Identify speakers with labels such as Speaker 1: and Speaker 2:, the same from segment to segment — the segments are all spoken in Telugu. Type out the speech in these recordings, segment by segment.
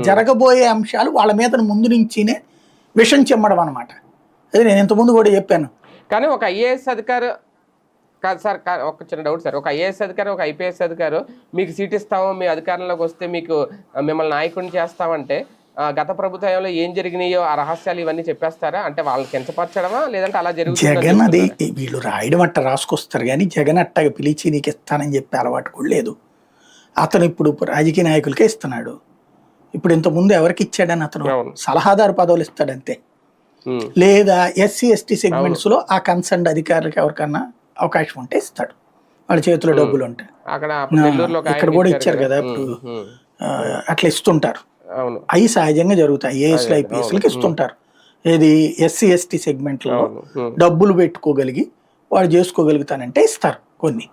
Speaker 1: జరగబోయే అంశాలు వాళ్ళ మీద ముందు నుంచినే విషం చెమ్మడం అనమాట. అదే నేను ఇంతకుముందు కూడా చెప్పాను.
Speaker 2: కానీ ఒక ఐఏఎస్ అధికారు కాదు సార్, ఒక చిన్న డౌట్ సార్, ఒక ఐఏఎస్ అధికారి ఒక ఐపీఎస్ అధికారు మీకు సీట్ ఇస్తాము, మీ అధికారంలోకి వస్తే మీకు మిమ్మల్ని నాయకుడిని చేస్తామంటే గత ప్రభుత్వంలో ఏం జరిగినాయో ఆ రహస్యాలు ఇవన్నీ చెప్పేస్తారా? అంటే వాళ్ళని కించపరచడమా, లేదంటే అలా జరుగుతుంది?
Speaker 1: జగన్ అది వీళ్ళు రాయడం అట్ట రాసుకొస్తారు కానీ జగన్ అట్టగా పిలిచి నీకు ఇస్తానని చెప్పి అలవాటు కూడా లేదు. అతను ఇప్పుడు రాజకీయ నాయకులకే ఇస్తున్నాడు. ఇప్పుడు ఇంతకుముందు ఎవరికి ఇచ్చాడని అతను సలహాదారు పదవులు ఇస్తాడంతే. లేదా ఎస్సీ ఎస్టీ సెగ్మెంట్స్ లో ఆ కన్సర్న్ అధికారులకు ఎవరికన్నా అవకాశం ఉంటే ఇస్తాడు, వాళ్ళ చేతిలో డబ్బులు ఉంటాయి. ఇక్కడ కూడా ఇచ్చారు కదా ఇప్పుడు, అట్లా ఇస్తుంటారు. అవి సహజంగా జరుగుతాయి. ఐఏఎస్లు ఐపీఎస్లకు ఇస్తుంటారు. ఏది ఎస్సీ ఎస్టీ సెగ్మెంట్లో డబ్బులు పెట్టుకోగలిగి వాడు చేసుకోగలుగుతానంటే ఇస్తారు కొన్ని.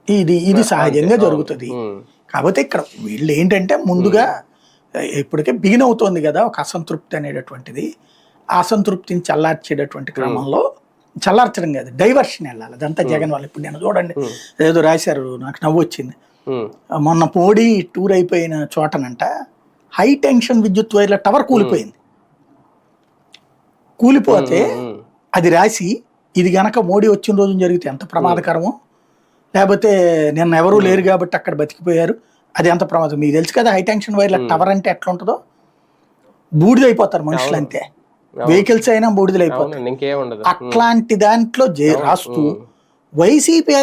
Speaker 1: ఇది సహజంగా జరుగుతుంది. కాకపోతే ఇక్కడ వీళ్ళు ఏంటంటే ముందుగా ఇప్పటికే బిగిన్ అవుతోంది కదా ఒక అసంతృప్తి అనేటటువంటిది. ఆ అసంతృప్తిని చల్లార్చేటటువంటి క్రమంలో, చల్లార్చడం కాదు డైవర్షన్ వెళ్ళాలి. అదంతా జగన్ వాళ్ళు. ఇప్పుడు నేను చూడండి ఏదో రాశారు, నాకు నవ్వు వచ్చింది. మొన్న మోడీ టూర్ అయిపోయిన చోటనంట హై టెన్షన్ విద్యుత్ వైర్ల టవర్ కూలిపోయింది. కూలిపోతే అది రాసి ఇది గనక మోడీ వచ్చిన రోజు జరిగితే ఎంత ప్రమాదకరమో, లేకపోతే నిన్న ఎవరూ లేరు కాబట్టి అక్కడ బతికిపోయారు, అది ఎంత ప్రమాదం. మీకు తెలుసు కదా హై టెన్షన్ వైర్ల టవర్ అంటే ఎట్లా ఉంటుందో, బూడిదైపోతారు మనుషులు అంతే, వెహికల్స్ అయినా బూడిదలు అయిపోతాయి. అట్లాంటి దాంట్లో రాస్తూ వైసీపీ